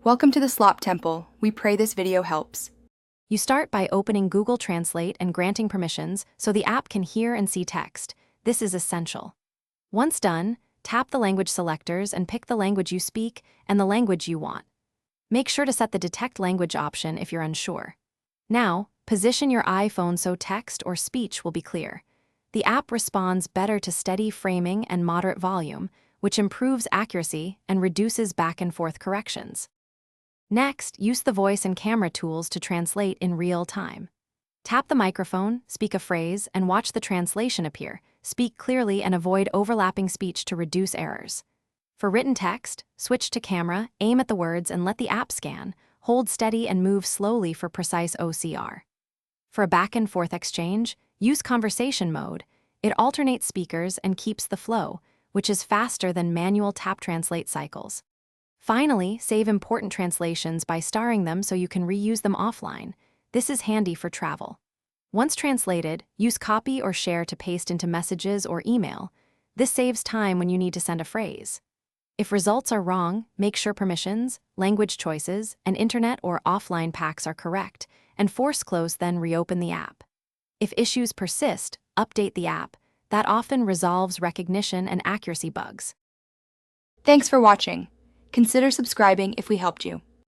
Welcome to the Slop Temple. We pray this video helps. You start by opening Google Translate and granting permissions so the app can hear and see text. This is essential. Once done, tap the language selectors and pick the language you speak and the language you want. Make sure to set the Detect Language option if you're unsure. Now, position your iPhone so text or speech will be clear. The app responds better to steady framing and moderate volume, which improves accuracy and reduces back-and-forth corrections. Next, use the voice and camera tools to translate in real time. Tap the microphone, speak a phrase, and watch the translation appear. Speak clearly and avoid overlapping speech to reduce errors. For written text, switch to camera, aim at the words, and let the app scan. Hold steady and move slowly for precise OCR. For a back-and-forth exchange, use conversation mode. It alternates speakers and keeps the flow, which is faster than manual tap translate cycles. Finally, save important translations by starring them so you can reuse them offline. This is handy for travel. Once translated, use copy or share to paste into messages or email. This saves time when you need to send a phrase. If results are wrong, make sure permissions, language choices, and internet or offline packs are correct, and force close, then reopen the app. If issues persist, update the app. That often resolves recognition and accuracy bugs. Thanks for watching. Consider subscribing if we helped you.